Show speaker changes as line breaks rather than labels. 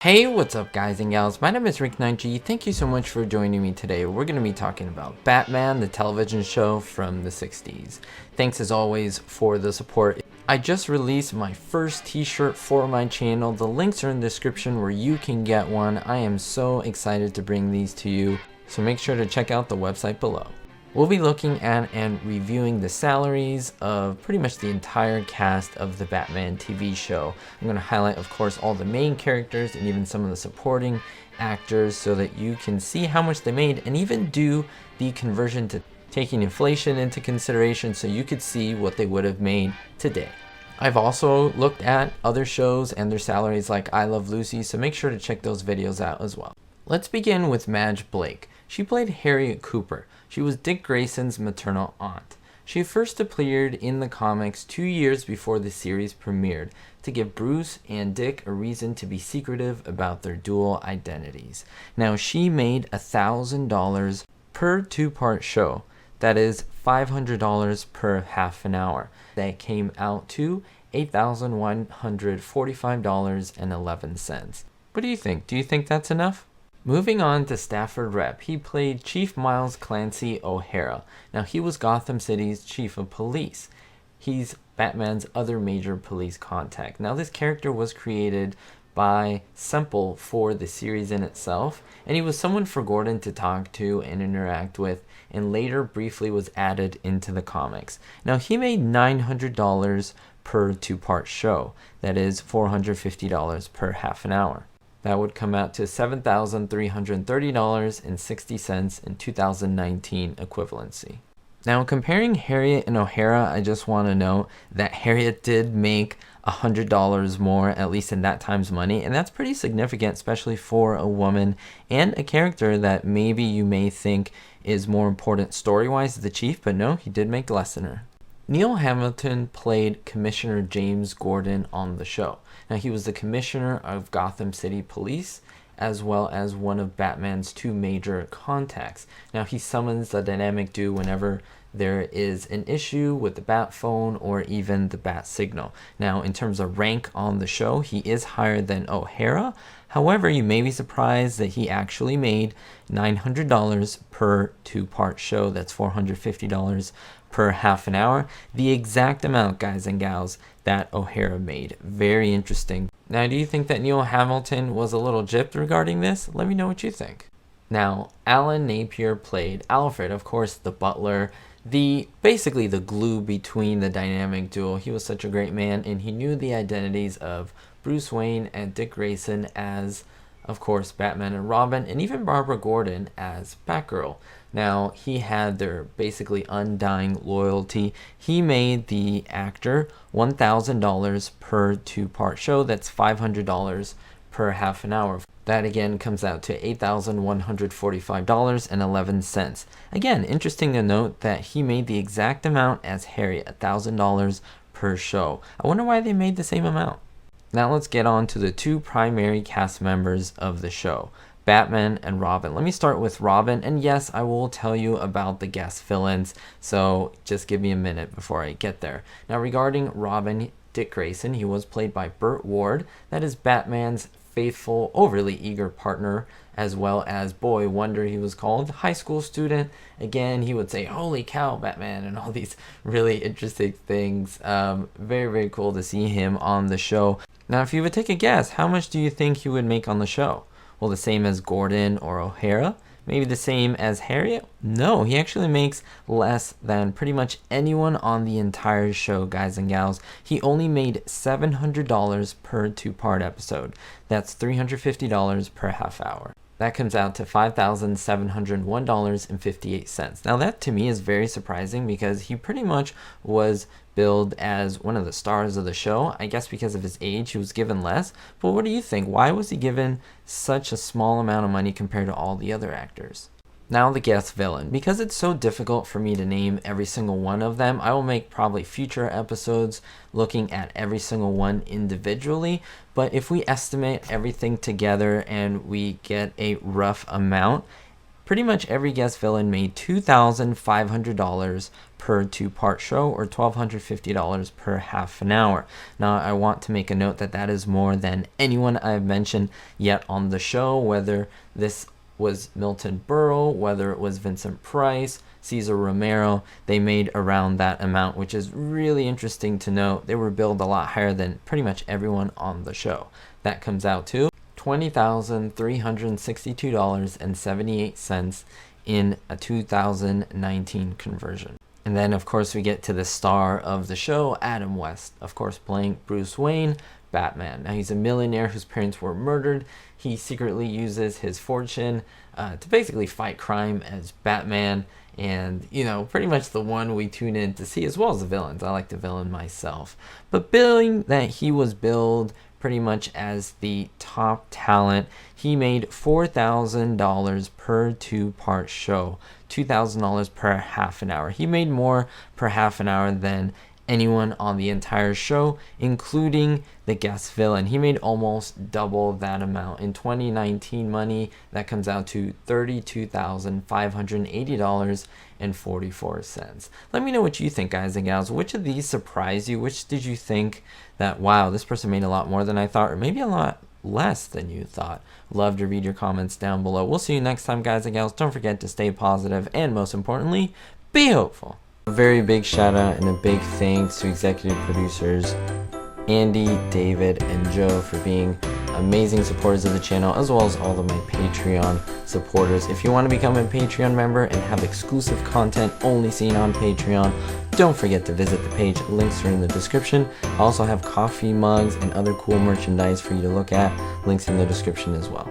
Hey, what's up guys and gals? My name is Rick9G. Thank you so much for joining me today. We're going to be talking about Batman, the television show from the 60s. Thanks as always for the support. I just released my first t-shirt for my channel. The links are in the description where you can get one. I am so excited to bring these to you, so make sure to check out the website below. We'll be looking at and reviewing the salaries of pretty much the entire cast of the Batman TV show. I'm going to highlight, of course, all the main characters and even some of the supporting actors so that you can see how much they made and even do the conversion to taking inflation into consideration so you could see what they would have made today. I've also looked at other shows and their salaries like I Love Lucy, so make sure to check those videos out as well. Let's begin with Madge Blake. She played Harriet Cooper. She was Dick Grayson's maternal aunt. She first appeared in the comics 2 years before the series premiered to give Bruce and Dick a reason to be secretive about their dual identities. Now, she made $1,000 per two-part show. That is $500 per half an hour. That came out to $8,145.11. What do you think? Do you think that's enough? Moving on to Stafford Rep, he played Chief Miles Clancy O'Hara. Now, he was Gotham City's chief of police. He's Batman's other major police contact. Now, this character was created by Semple for the series in itself, and he was someone for Gordon to talk to and interact with, and later briefly was added into the comics. Now, he made $900 per two-part show. That is $450 per half an hour. That would come out to $7,330.60 in 2019 equivalency. Now, comparing Harriet and O'Hara, I just want to note that Harriet did make $100 more, at least in that time's money, and that's pretty significant, especially for a woman and a character that maybe you may think is more important story-wise as the chief, but no, he did make less than her. Neil Hamilton played Commissioner James Gordon on the show. Now, he was the commissioner of Gotham City Police, as well as one of Batman's two major contacts. Now, he summons the dynamic duo whenever there is an issue with the bat phone or even the bat signal. Now, in terms of rank on the show, he is higher than O'Hara. However, you may be surprised that he actually made $900 per two-part show. That's $450 per half an hour. The exact amount, guys and gals, that O'Hara made. Very interesting. Now, do you think that Neil Hamilton was a little gypped regarding this? Let me know what you think. Now, Alan Napier played Alfred, of course, the butler, basically the glue between the dynamic duo. He was such a great man, and he knew the identities of Bruce Wayne and Dick Grayson as, of course, Batman and Robin, and even Barbara Gordon as Batgirl. Now, he had their basically undying loyalty. He made the actor $1,000 per two-part show. That's $500 per half an hour. That again comes out to $8,145.11. Again, interesting to note that he made the exact amount as Harriet, $1,000 per show. I wonder why they made the same amount. Now let's get on to the two primary cast members of the show, Batman and Robin. Let me start with Robin, and yes, I will tell you about the guest villains, so just give me a minute before I get there. Now, regarding Robin, Dick Grayson, he was played by Burt Ward. That is Batman's faithful, overly eager partner, as well as Boy Wonder, he was called, high school student. Again, he would say, "Holy cow, Batman," and all these really interesting things. Very, very cool to see him on the show. Now, if you would take a guess, how much do you think he would make on the show? Well, the same as Gordon or O'Hara? Maybe the same as Harriet? No, he actually makes less than pretty much anyone on the entire show, guys and gals. He only made $700 per two-part episode. That's $350 per half hour. That comes out to $5,701.58. Now, that to me is very surprising because he pretty much was billed as one of the stars of the show. I guess because of his age, he was given less. But what do you think? Why was he given such a small amount of money compared to all the other actors? Now, the guest villain. Because it's so difficult for me to name every single one of them, I will make probably future episodes looking at every single one individually. But if we estimate everything together and we get a rough amount, pretty much every guest villain made $2,500 per 2-part show, or $1,250 per half an hour. Now, I want to make a note that that is more than anyone I've mentioned yet on the show, whether this was Milton Berle, whether it was Vincent Price, Cesar Romero. They made around that amount, which is really interesting to note. They were billed a lot higher than pretty much everyone on the show. That comes out to $20,362.78 in a 2019 conversion. And then, of course, we get to the star of the show, Adam West, of course, playing Bruce Wayne, Batman. Now, he's a millionaire whose parents were murdered. He secretly uses his fortune to basically fight crime as Batman, and, you know, pretty much the one we tune in to see, as well as the villains. I like the villain myself. But being that he was billed pretty much as the top talent, he made $4,000 per 2-part show, $2,000 per half an hour. He made more per half an hour than anyone on the entire show, including the guest villain. He made almost double that amount. In 2019 money, that comes out to $32,580.44. Let me know what you think, guys and gals. Which of these surprised you? Which did you think that, wow, this person made a lot more than I thought, or maybe a lot less than you thought? Love to read your comments down below. We'll see you next time, guys and gals. Don't forget to stay positive, and most importantly, be hopeful. A very big shout out and a big thanks to executive producers Andy, David, and Joe for being amazing supporters of the channel, as well as all of my Patreon supporters. If you want to become a Patreon member and have exclusive content only seen on Patreon, don't forget to visit the page. Links are in the description. I also have coffee mugs and other cool merchandise for you to look at. Links in the description as well.